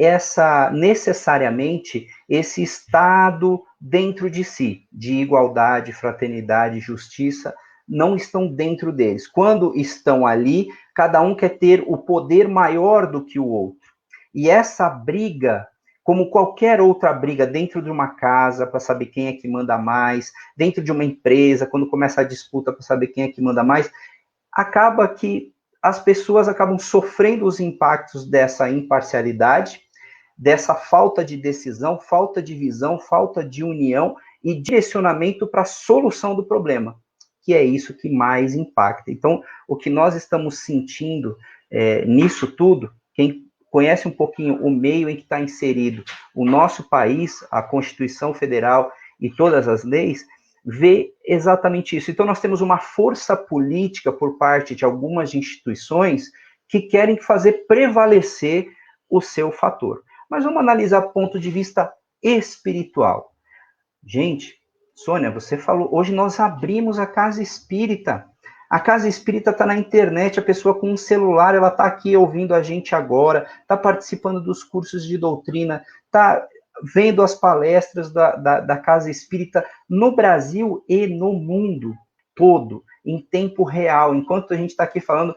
necessariamente esse estado dentro de si, de igualdade, fraternidade, justiça, não estão dentro deles. Quando estão ali, cada um quer ter o poder maior do que o outro. E essa briga como qualquer outra briga dentro de uma casa, para saber quem é que manda mais, dentro de uma empresa, quando começa a disputa para saber quem é que manda mais, acaba que as pessoas acabam sofrendo os impactos dessa imparcialidade, dessa falta de decisão, falta de visão, falta de união e direcionamento para a solução do problema, que é isso que mais impacta. Então, o que nós estamos sentindo nisso tudo, quem conhece um pouquinho o meio em que está inserido o nosso país, a Constituição Federal e todas as leis, vê exatamente isso. Então, nós temos uma força política por parte de algumas instituições que querem fazer prevalecer o seu fator. Mas vamos analisar do ponto de vista espiritual. Gente, Sônia, você falou, hoje nós abrimos a Casa Espírita. A Casa Espírita está na internet, a pessoa com um celular, ela está aqui ouvindo a gente agora, está participando dos cursos de doutrina, está vendo as palestras da Casa Espírita no Brasil e no mundo todo, em tempo real. Enquanto a gente está aqui falando,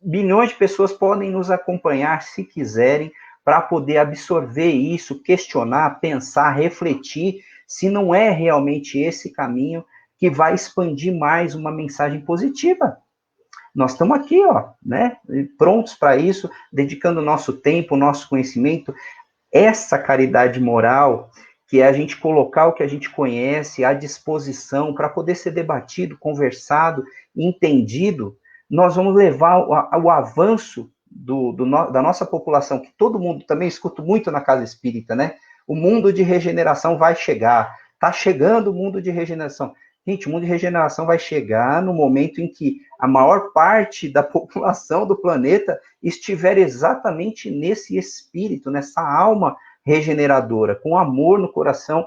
bilhões de pessoas podem nos acompanhar, se quiserem, para poder absorver isso, questionar, pensar, refletir, se não é realmente esse caminho que vai expandir mais uma mensagem positiva. Nós estamos aqui, né, prontos para isso, dedicando o nosso tempo, o nosso conhecimento, essa caridade moral, que é a gente colocar o que a gente conhece à disposição para poder ser debatido, conversado, entendido, nós vamos levar o avanço da nossa população, que todo mundo também escuta muito na Casa Espírita, né? O mundo de regeneração vai chegar, está chegando o mundo de regeneração. Gente, o mundo de regeneração vai chegar no momento em que a maior parte da população do planeta estiver exatamente nesse espírito, nessa alma regeneradora, com amor no coração,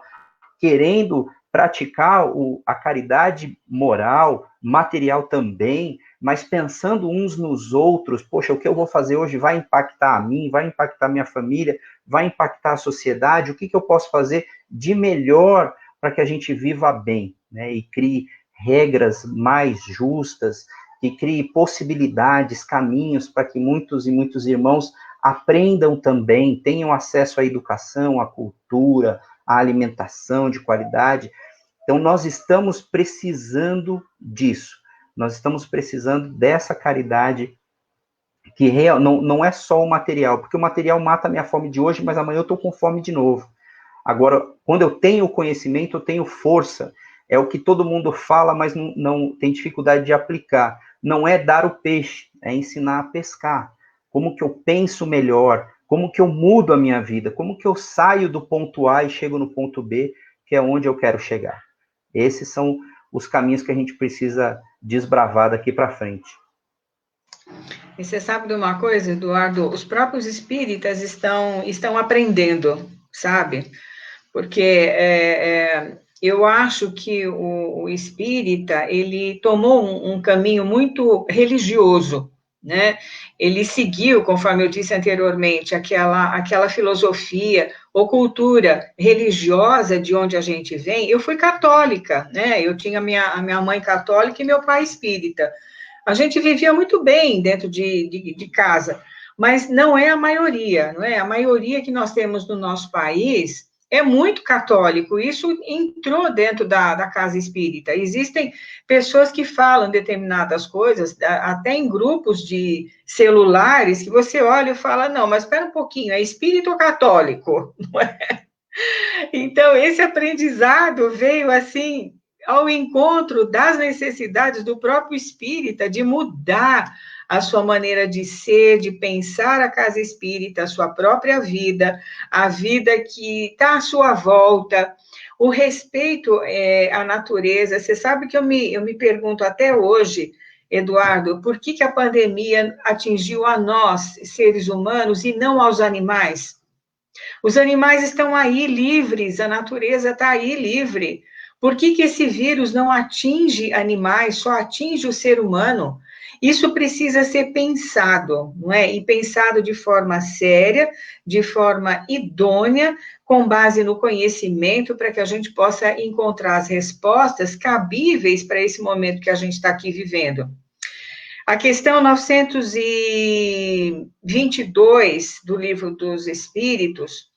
querendo praticar a caridade moral, material também, mas pensando uns nos outros. Poxa, o que eu vou fazer hoje vai impactar a mim, vai impactar a minha família, vai impactar a sociedade, o que eu posso fazer de melhor para que a gente viva bem, né? E crie regras mais justas, que crie possibilidades, caminhos para que muitos e muitos irmãos aprendam também, tenham acesso à educação, à cultura, à alimentação de qualidade. Então, nós estamos precisando disso. Nós estamos precisando dessa caridade que não é só o material, porque o material mata a minha fome de hoje, mas amanhã eu estou com fome de novo. Agora, quando eu tenho conhecimento, eu tenho força. É o que todo mundo fala, mas não tem dificuldade de aplicar. Não é dar o peixe, é ensinar a pescar. Como que eu penso melhor, como que eu mudo a minha vida, como que eu saio do ponto A e chego no ponto B, que é onde eu quero chegar. Esses são os caminhos que a gente precisa desbravar daqui para frente. E você sabe de uma coisa, Eduardo? Os próprios espíritas estão aprendendo, sabe? Porque eu acho que o espírita, ele tomou um caminho muito religioso, né? Ele seguiu, conforme eu disse anteriormente, aquela filosofia ou cultura religiosa de onde a gente vem. Eu fui católica, né? Eu tinha a minha mãe católica e meu pai espírita. A gente vivia muito bem dentro de casa, mas não é a maioria, não é? A maioria que nós temos no nosso país é muito católico, isso entrou dentro da casa espírita. Existem pessoas que falam determinadas coisas, até em grupos de celulares, que você olha e fala, não, mas espera um pouquinho, é espírito ou católico? Não é? Então, esse aprendizado veio assim ao encontro das necessidades do próprio espírita de mudar a sua maneira de ser, de pensar a casa espírita, a sua própria vida, a vida que está à sua volta, o respeito à natureza. Você sabe que eu me pergunto até hoje, Eduardo, por que a pandemia atingiu a nós, seres humanos, e não aos animais? Os animais estão aí livres, a natureza está aí livre. Por que esse vírus não atinge animais, só atinge o ser humano? Isso precisa ser pensado, não é? E pensado de forma séria, de forma idônea, com base no conhecimento, para que a gente possa encontrar as respostas cabíveis para esse momento que a gente está aqui vivendo. A questão 922 do Livro dos Espíritos,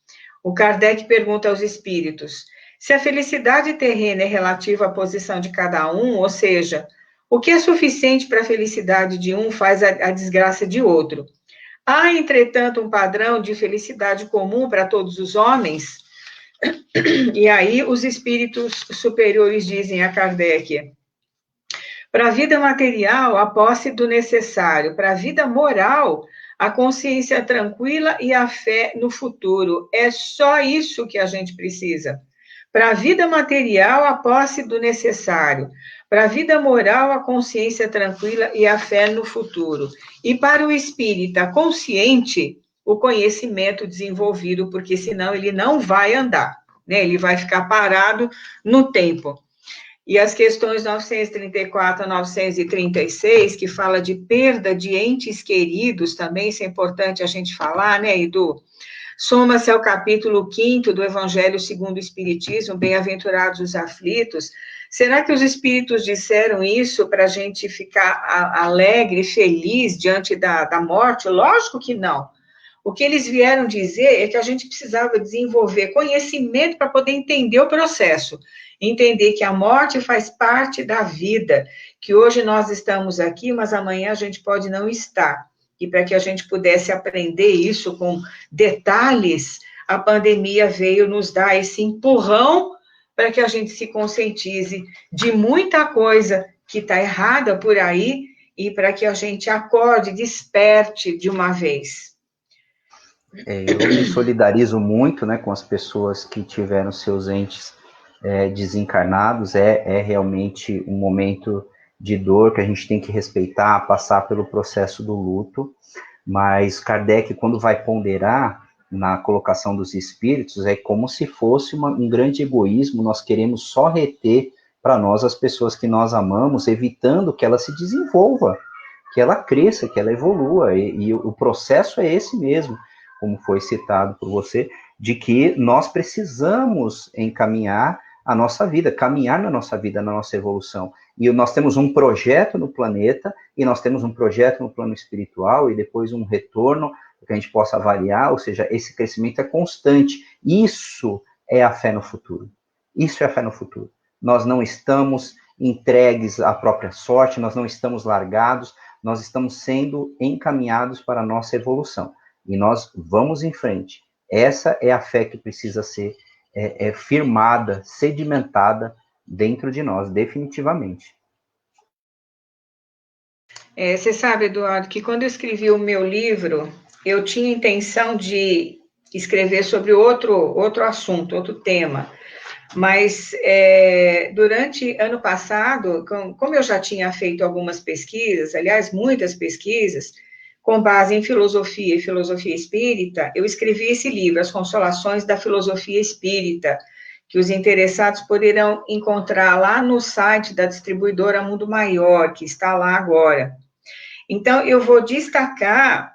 O Kardec pergunta aos espíritos: se a felicidade terrena é relativa à posição de cada um, ou seja, o que é suficiente para a felicidade de um faz a desgraça de outro. Há, entretanto, um padrão de felicidade comum para todos os homens? E aí os espíritos superiores dizem a Kardec: para a vida material, a posse do necessário; para a vida moral, a consciência tranquila e a fé no futuro. É só isso que a gente precisa. Para a vida material, a posse do necessário; para a vida moral, a consciência tranquila e a fé no futuro. E para o espírita consciente, o conhecimento desenvolvido, porque senão ele não vai andar, né? Ele vai ficar parado no tempo. E as questões 934 a 936, que fala de perda de entes queridos, também isso é importante a gente falar, né, Edu? Soma-se ao capítulo 5º do Evangelho segundo o Espiritismo, bem-aventurados os aflitos. Será que os espíritos disseram isso para a gente ficar alegre, feliz diante da morte? Lógico que não. O que eles vieram dizer é que a gente precisava desenvolver conhecimento para poder entender o processo, entender que a morte faz parte da vida, que hoje nós estamos aqui, mas amanhã a gente pode não estar. E para que a gente pudesse aprender isso com detalhes, a pandemia veio nos dar esse empurrão para que a gente se conscientize de muita coisa que está errada por aí e para que a gente acorde, desperte de uma vez. Eu me solidarizo muito, né, com as pessoas que tiveram seus entes desencarnados. É realmente um momento de dor que a gente tem que respeitar, passar pelo processo do luto, mas Kardec, quando vai ponderar na colocação dos espíritos, é como se fosse um grande egoísmo. Nós queremos só reter para nós as pessoas que nós amamos, evitando que ela se desenvolva, que ela cresça, que ela evolua, e o processo é esse mesmo, como foi citado por você, de que nós precisamos encaminhar a nossa vida, caminhar na nossa vida, na nossa evolução. E nós temos um projeto no planeta, e nós temos um projeto no plano espiritual, e depois um retorno, que a gente possa avaliar, ou seja, esse crescimento é constante. Isso é a fé no futuro. Isso é a fé no futuro. Nós não estamos entregues à própria sorte, nós não estamos largados, nós estamos sendo encaminhados para a nossa evolução. E nós vamos em frente. Essa é a fé que precisa ser firmada, sedimentada dentro de nós, definitivamente. Você sabe, Eduardo, que quando eu escrevi o meu livro, eu tinha intenção de escrever sobre outro assunto, outro tema. Mas durante ano passado, como eu já tinha feito algumas pesquisas, aliás, muitas pesquisas, com base em filosofia e filosofia espírita, eu escrevi esse livro, As Consolações da Filosofia Espírita, que os interessados poderão encontrar lá no site da distribuidora Mundo Maior, que está lá agora. Então, eu vou destacar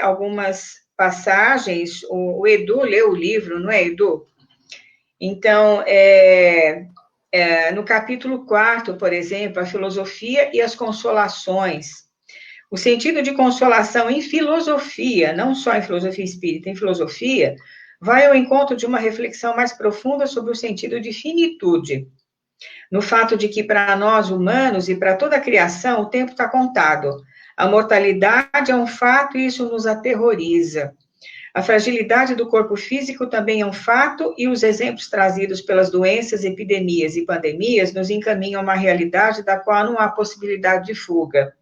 algumas passagens. O Edu leu o livro, não é, Edu? Então, no capítulo 4º, por exemplo, a filosofia e as consolações. O sentido de consolação em filosofia, não só em filosofia espírita, em filosofia, vai ao encontro de uma reflexão mais profunda sobre o sentido de finitude. No fato de que, para nós humanos e para toda a criação, o tempo está contado. A mortalidade é um fato e isso nos aterroriza. A fragilidade do corpo físico também é um fato, e os exemplos trazidos pelas doenças, epidemias e pandemias nos encaminham a uma realidade da qual não há possibilidade de fuga.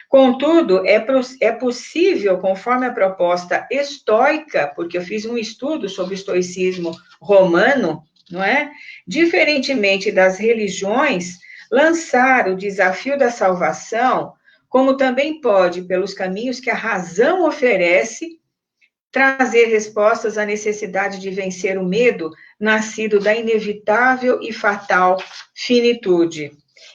Contudo, é possível, conforme a proposta estoica, porque eu fiz um estudo sobre o estoicismo romano, não é? Diferentemente das religiões, lançar o desafio da salvação, como também pode, pelos caminhos que a razão oferece, trazer respostas à necessidade de vencer o medo nascido da inevitável e fatal finitude.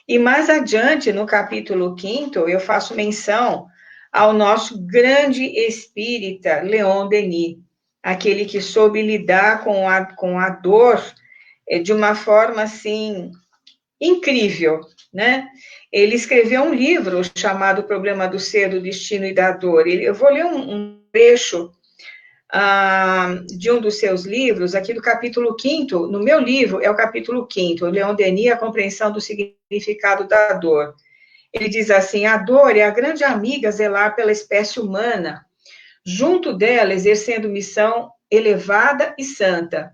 E mais adiante, no capítulo 5º, eu faço menção ao nosso grande espírita, Leon Denis, aquele que soube lidar com a dor de uma forma, assim, incrível, né? Ele escreveu um livro chamado O Problema do Ser, do Destino e da Dor. Eu vou ler um trecho de um dos seus livros, aqui do capítulo 5º, no meu livro é o capítulo 5º, Leon Denis, A Compreensão do Significado da Dor. Ele diz assim: a dor é a grande amiga a zelar pela espécie humana, junto dela exercendo missão elevada e santa,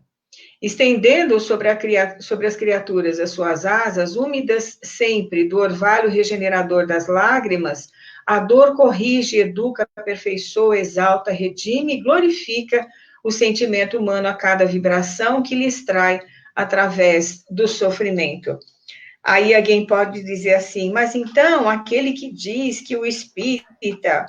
estendendo sobre as criaturas as suas asas úmidas sempre do orvalho regenerador das lágrimas. A dor corrige, educa, aperfeiçoa, exalta, redime e glorifica o sentimento humano a cada vibração que lhe extrai através do sofrimento. Aí alguém pode dizer assim, mas então aquele que diz que o espírita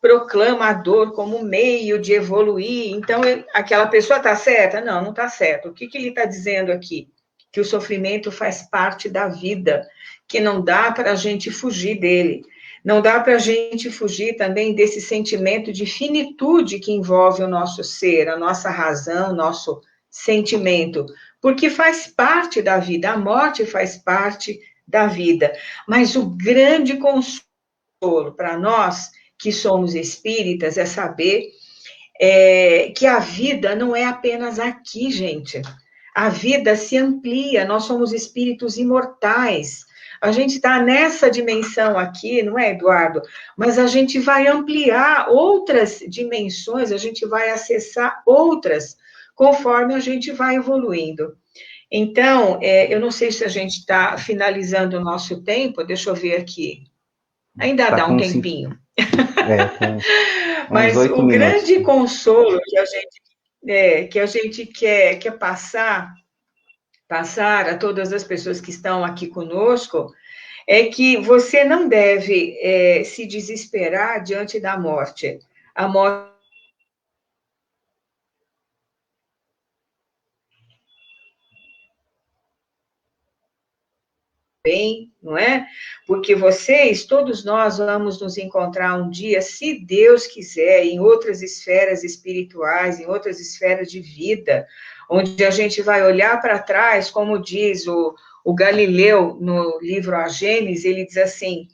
proclama a dor como meio de evoluir, então aquela pessoa está certa? Não, não está certa. O que ele está dizendo aqui? Que o sofrimento faz parte da vida, que não dá para a gente fugir dele. Não dá para a gente fugir também desse sentimento de finitude que envolve o nosso ser, a nossa razão, o nosso sentimento, porque faz parte da vida, a morte faz parte da vida. Mas o grande consolo para nós que somos espíritas é saber que a vida não é apenas aqui, gente. A vida se amplia, nós somos espíritos imortais. A gente está nessa dimensão aqui, não é, Eduardo? Mas a gente vai ampliar outras dimensões, a gente vai acessar outras, conforme a gente vai evoluindo. Então, eu não sei se a gente está finalizando o nosso tempo, deixa eu ver aqui. Ainda dá um tempinho. Com uns Mas 8 o minutos. grande consolo que a gente quer passar a todas as pessoas que estão aqui conosco, é que você não deve se desesperar diante da morte. A morte bem, não é? Porque vocês, todos nós, vamos nos encontrar um dia, se Deus quiser, em outras esferas espirituais, em outras esferas de vida, onde a gente vai olhar para trás, como diz o Galileu no livro A Gênesis, ele diz assim: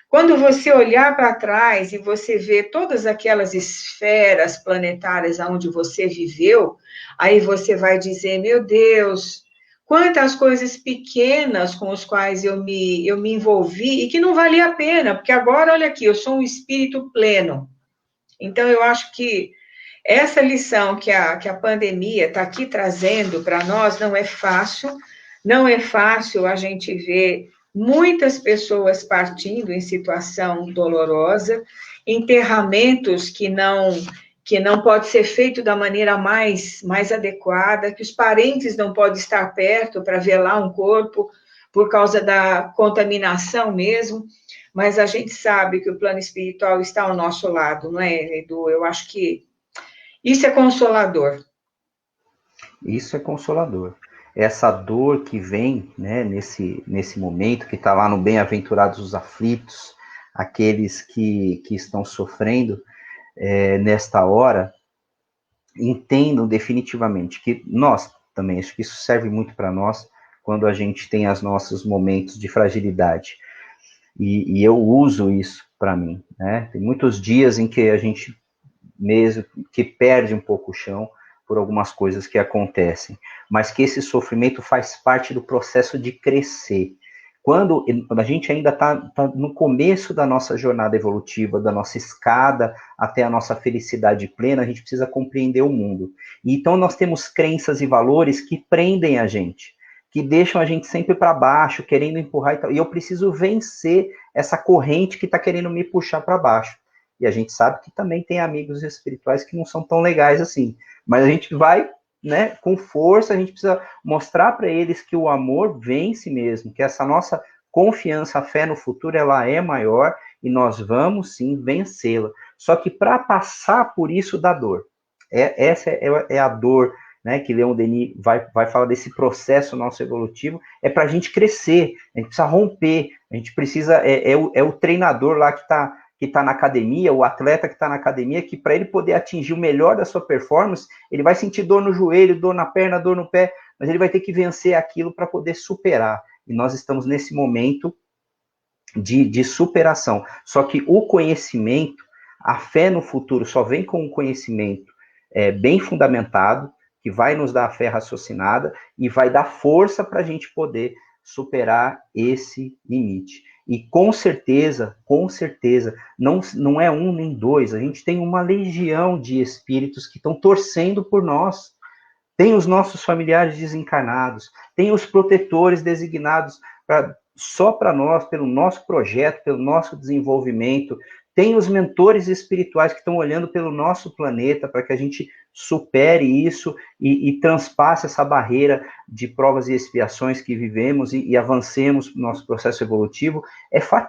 quando você olhar para trás e você ver todas aquelas esferas planetárias onde você viveu, aí você vai dizer, meu Deus, quantas coisas pequenas com as quais eu me envolvi e que não valia a pena, porque agora, olha aqui, eu sou um espírito pleno. Então, eu acho que essa lição que a pandemia está aqui trazendo para nós não é fácil a gente ver muitas pessoas partindo em situação dolorosa, enterramentos que não pode ser feito da maneira mais adequada, que os parentes não podem estar perto para velar um corpo por causa da contaminação mesmo, mas a gente sabe que o plano espiritual está ao nosso lado, não é, Edu? Eu acho que isso é consolador. Isso é consolador. Essa dor que vem, né, nesse momento, que está lá no Bem-aventurados os aflitos, aqueles que estão sofrendo nesta hora, entendam definitivamente que nós também, acho que isso serve muito para nós, quando a gente tem os nossos momentos de fragilidade. E eu uso isso para mim, né? Tem muitos dias em que a gente mesmo que perde um pouco o chão por algumas coisas que acontecem, mas que esse sofrimento faz parte do processo de crescer. Quando a gente ainda está no começo da nossa jornada evolutiva, da nossa escada até a nossa felicidade plena, a gente precisa compreender o mundo. E então nós temos crenças e valores que prendem a gente, que deixam a gente sempre para baixo, querendo empurrar e tal. E eu preciso vencer essa corrente que está querendo me puxar para baixo. E a gente sabe que também tem amigos espirituais que não são tão legais assim. Mas a gente vai, né, com força, a gente precisa mostrar para eles que o amor vence mesmo, que essa nossa confiança, a fé no futuro, ela é maior e nós vamos sim vencê-la. Só que para passar por isso dá dor. Essa é a dor, né, que Leon Denis vai falar desse processo nosso evolutivo, é para a gente crescer, a gente precisa romper, a gente precisa, o treinador lá que está na academia, o atleta que está na academia, que para ele poder atingir o melhor da sua performance, ele vai sentir dor no joelho, dor na perna, dor no pé, mas ele vai ter que vencer aquilo para poder superar. E nós estamos nesse momento de superação. Só que o conhecimento, a fé no futuro só vem com o conhecimento bem fundamentado, que vai nos dar a fé raciocinada e vai dar força para a gente poder superar esse limite. E com certeza, não é um nem dois, a gente tem uma legião de espíritos que estão torcendo por nós. Tem os nossos familiares desencarnados, tem os protetores designados só para nós, pelo nosso projeto, pelo nosso desenvolvimento, tem os mentores espirituais que estão olhando pelo nosso planeta para que a gente supere isso e transpasse essa barreira de provas e expiações que vivemos e avancemos no nosso processo evolutivo.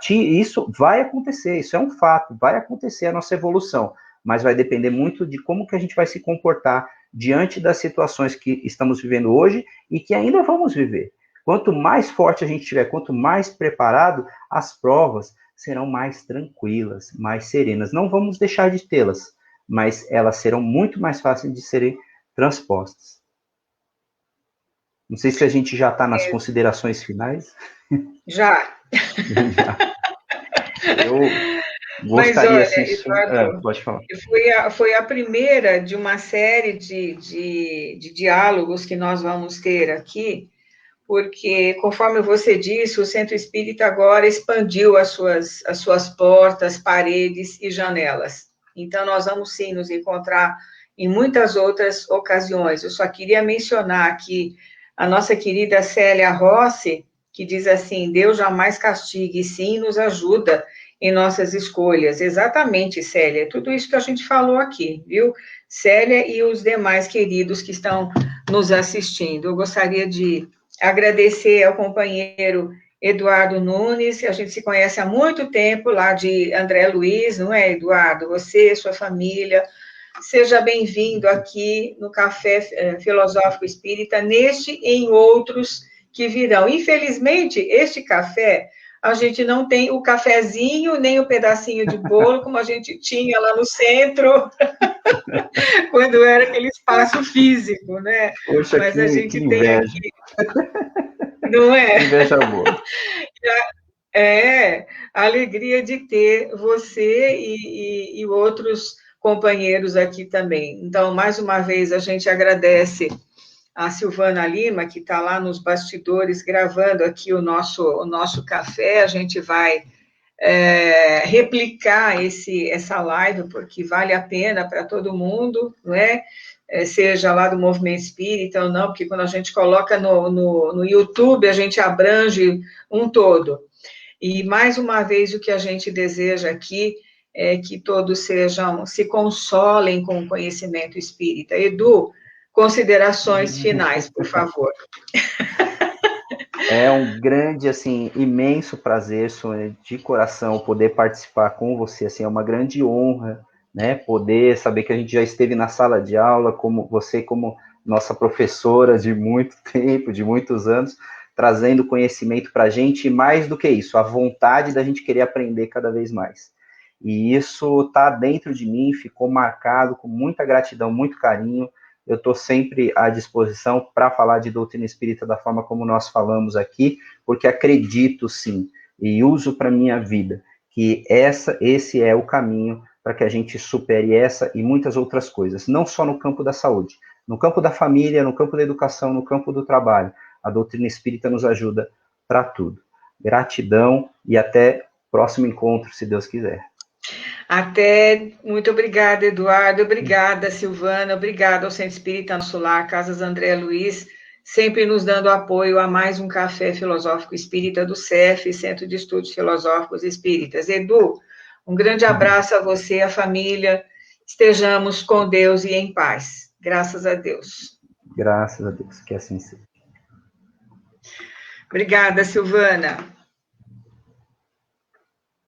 Isso vai acontecer, isso é um fato, vai acontecer a nossa evolução, mas vai depender muito de como que a gente vai se comportar diante das situações que estamos vivendo hoje e que ainda vamos viver. Quanto mais forte a gente estiver, quanto mais preparado, as provas serão mais tranquilas, mais serenas. Não vamos deixar de tê-las, mas elas serão muito mais fáceis de serem transpostas. Não sei se a gente já está nas considerações finais. Já. Eu gostaria, mas, olha, Eduardo, pode falar. Foi a primeira de uma série de diálogos que nós vamos ter aqui, porque, conforme você disse, o Centro Espírita agora expandiu as suas portas, paredes e janelas. Então, nós vamos, sim, nos encontrar em muitas outras ocasiões. Eu só queria mencionar aqui a nossa querida Célia Rossi, que diz assim: Deus jamais castigue, sim, nos ajuda em nossas escolhas. Exatamente, Célia, tudo isso que a gente falou aqui, viu? Célia e os demais queridos que estão nos assistindo. Eu gostaria de agradecer ao companheiro Eduardo Nunes, a gente se conhece há muito tempo, lá de André Luiz, não é, Eduardo? Você, sua família, seja bem-vindo aqui no Café Filosófico Espírita, neste e em outros que virão. Infelizmente, este café, a gente não tem o cafezinho, nem o pedacinho de bolo, como a gente tinha lá no centro, quando era aquele espaço físico, né? Poxa, mas a gente que tem inveja. aqui. Não é? Que inveja boa. A alegria de ter você e outros companheiros aqui também. Então, mais uma vez, a gente agradece a Silvana Lima, que está lá nos bastidores gravando aqui o nosso café. A gente vai replicar essa live, porque vale a pena para todo mundo, não é? Seja lá do movimento espírita ou não, porque quando a gente coloca no YouTube, a gente abrange um todo. E, mais uma vez, o que a gente deseja aqui é que todos se consolem com o conhecimento espírita. Edu, considerações finais, por favor. É um grande, assim, imenso prazer, Sônia, de coração, poder participar com você, assim, é uma grande honra, né, poder saber que a gente já esteve na sala de aula, como você, como nossa professora de muito tempo, de muitos anos, trazendo conhecimento para a gente, e mais do que isso, a vontade da gente querer aprender cada vez mais. E isso está dentro de mim, ficou marcado com muita gratidão, muito carinho. Eu estou sempre à disposição para falar de doutrina espírita da forma como nós falamos aqui, porque acredito sim, e uso para a minha vida, que esse é o caminho para que a gente supere essa e muitas outras coisas, não só no campo da saúde, no campo da família, no campo da educação, no campo do trabalho. A doutrina espírita nos ajuda para tudo. Gratidão e até o próximo encontro, se Deus quiser. Até, muito obrigada, Eduardo, obrigada, Silvana, obrigada ao Centro Espírita Nosso Lar, Casas André Luiz, sempre nos dando apoio a mais um Café Filosófico Espírita do CEF, Centro de Estudos Filosóficos Espíritas. Edu, um grande abraço a você e à família, estejamos com Deus e em paz. Graças a Deus. Graças a Deus, que assim seja. Obrigada, Silvana.